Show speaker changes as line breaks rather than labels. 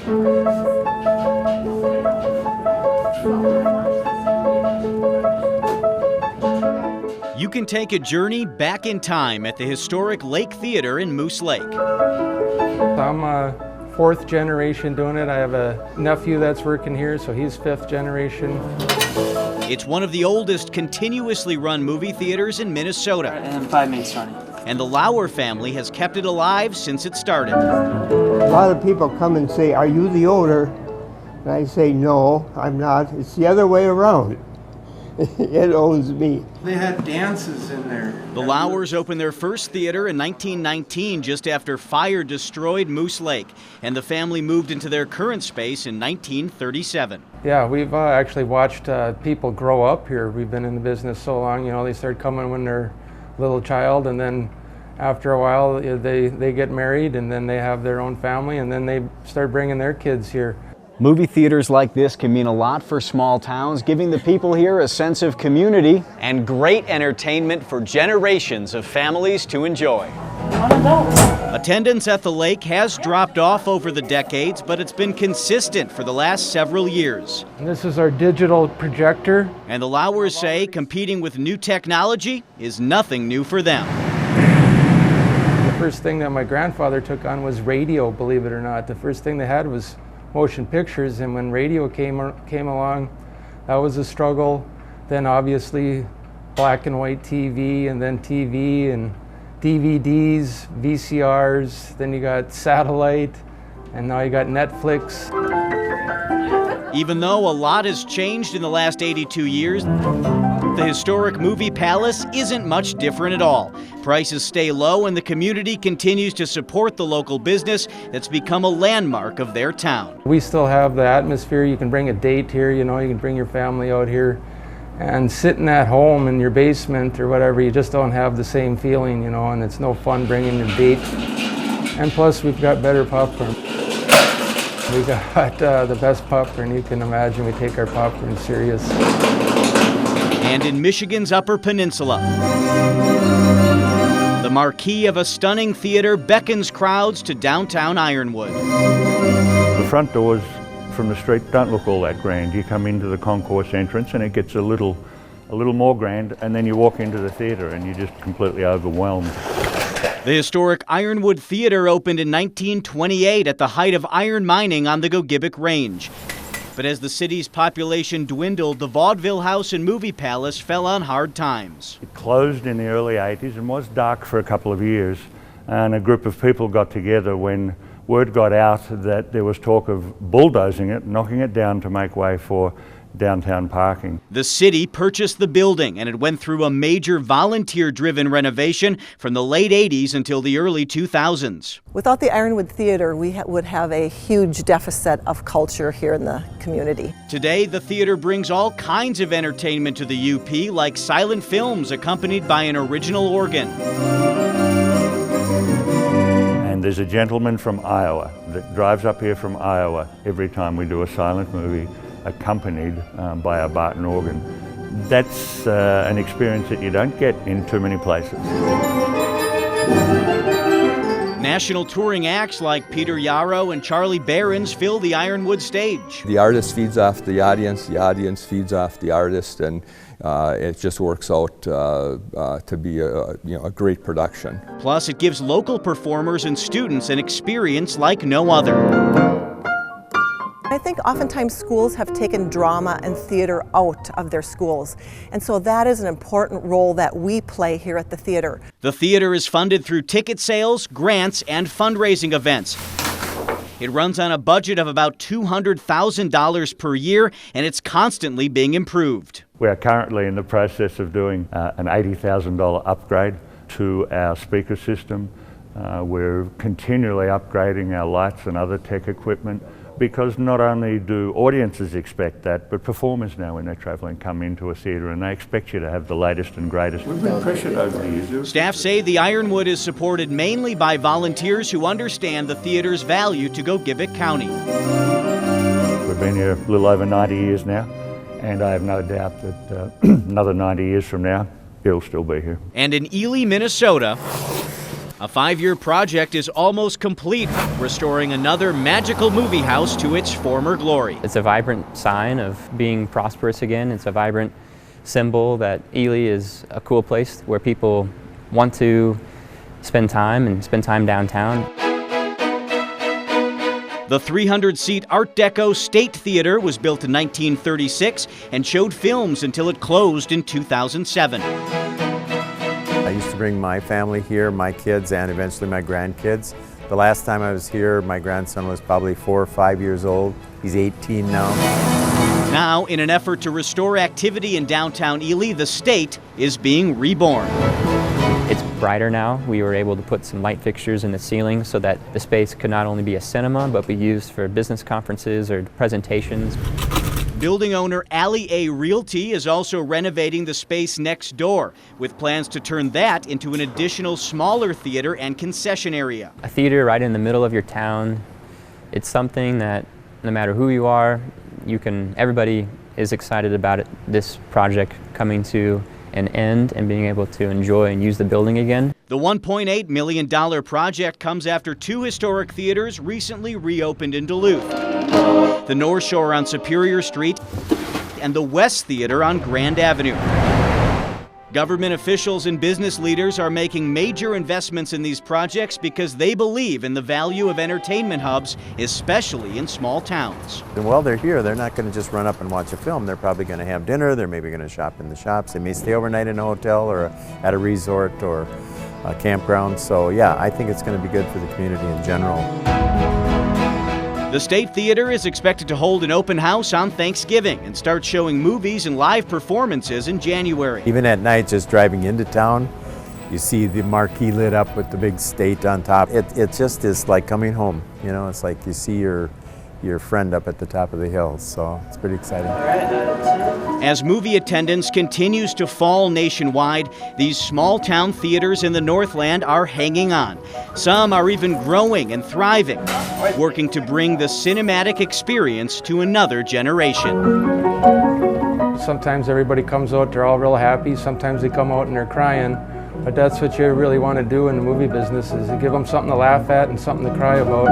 You can take a journey back in time at the historic Lake Theater in Moose Lake.
I'm a fourth generation doing it. I have a nephew that's working here, so he's fifth generation.
It's one of the oldest continuously run movie theaters in Minnesota.
And 5 minutes running.
And the Lauer family has kept it alive since it started.
A lot of people come and say, "Are you the owner?" And I say, "No, I'm not. It's the other way around. It owns me."
They had dances in there.
The Lauers opened their first theater in 1919, just after fire destroyed Moose Lake, and the family moved into their current space in 1937.
Yeah, we've actually watched people grow up here. We've been in the business so long, you know, they start coming when they're a little child, and then after a while they get married, and then they have their own family, and then they start bringing their kids here.
Movie theaters like this can mean a lot for small towns, giving the people here a sense of community and great entertainment for generations of families to enjoy. Attendance at the lake has dropped off over the decades, but it's been consistent for the last several years.
And this is our digital projector.
And the Lauers say competing with new technology is nothing new for them.
The first thing that my grandfather took on was radio, believe it or not. The first thing they had was motion pictures, and when radio came along, that was a struggle. Then obviously black and white TV, and then TV and DVDs, VCRs, then you got satellite, and now you got Netflix.
Even though a lot has changed in the last 82 years, the historic Movie Palace isn't much different at all. Prices stay low, and the community continues to support the local business that's become a landmark of their town.
We still have the atmosphere. You can bring a date here, you know, you can bring your family out here. And sitting at home in your basement or whatever, you just don't have the same feeling, you know, and it's no fun bringing your date. And plus, we've got better popcorn. We got the best popcorn you can imagine. We take our popcorn serious.
And in Michigan's Upper Peninsula, the marquee of a stunning theater beckons crowds to downtown Ironwood.
The front doors from the street don't look all that grand. You come into the concourse entrance and it gets a little more grand, and then you walk into the theater and you're just completely overwhelmed.
The historic Ironwood Theater opened in 1928 at the height of iron mining on the Gogibic Range. But as the city's population dwindled, the Vaudeville House and Movie Palace fell on hard times.
It closed in the early 80s and was dark for a couple of years, and a group of people got together when word got out that there was talk of bulldozing it, knocking it down to make way for downtown parking.
The city purchased the building, and it went through a major volunteer-driven renovation from the late 80s until the early 2000s.
Without the Ironwood Theater, we would have a huge deficit of culture here in the community.
Today, the theater brings all kinds of entertainment to the UP, like silent films accompanied by an original organ.
And there's a gentleman from Iowa that drives up here from Iowa every time we do a silent movie, accompanied by a Barton organ. That's an experience that you don't get in too many places.
National touring acts like Peter Yarrow and Charlie Behrens fill the Ironwood stage.
The artist feeds off the audience feeds off the artist, and it just works out to be a great production.
Plus, it gives local performers and students an experience like no other.
I think oftentimes schools have taken drama and theater out of their schools, and so that is an important role that we play here at the theater.
The theater is funded through ticket sales, grants, and fundraising events. It runs on a budget of about $200,000 per year, and it's constantly being improved.
We are currently in the process of doing an $80,000 upgrade to our speaker system. We're continually upgrading our lights and other tech equipment, because not only do audiences expect that, but performers now, when they're travelling, come into a theatre and they expect you to have the latest and greatest. We've been pressured over the years.
Staff say the Ironwood is supported mainly by volunteers who understand the theatre's value to Gogibic County.
We've been here a little over 90 years now, and I have no doubt that another 90 years from now, it'll still be here.
And in Ely, Minnesota, A 5-year project is almost complete, restoring another magical movie house to its former glory.
It's a vibrant sign of being prosperous again. It's a vibrant symbol that Ely is a cool place where people want to spend time downtown.
The 300-seat Art Deco State Theater was built in 1936 and showed films until it closed in 2007.
I used to bring my family here, my kids, and eventually my grandkids. The last time I was here, my grandson was probably 4 or 5 years old. He's 18 now.
Now, in an effort to restore activity in downtown Ely, the State is being reborn.
It's brighter now. We were able to put some light fixtures in the ceiling so that the space could not only be a cinema, but be used for business conferences or presentations.
Building owner Alley A Realty is also renovating the space next door, with plans to turn that into an additional smaller theater and concession area.
A theater right in the middle of your town, it's something that no matter who you are, everybody is excited about this project coming to an end and being able to enjoy and use the building again.
The $1.8 million project comes after 2 historic theaters recently reopened in Duluth. The North Shore on Superior Street and the West Theater on Grand Avenue. Government officials and business leaders are making major investments in these projects because they believe in the value of entertainment hubs, especially in small towns.
And while they're here, they're not going to just run up and watch a film. They're probably going to have dinner, they're maybe going to shop in the shops, they may stay overnight in a hotel or at a resort or a campground. So yeah, I think it's going to be good for the community in general.
The State Theater is expected to hold an open house on Thanksgiving and start showing movies and live performances in January.
Even at night, just driving into town, you see the marquee lit up with the big State on top. It just is like coming home. You know, it's like you see your friend up at the top of the hill, so it's pretty exciting.
As movie attendance continues to fall nationwide, these small town theaters in the Northland are hanging on. Some are even growing and thriving, working to bring the cinematic experience to another generation.
Sometimes everybody comes out, they're all real happy. Sometimes they come out and they're crying. But that's what you really want to do in the movie business, is to give them something to laugh at and something to cry about.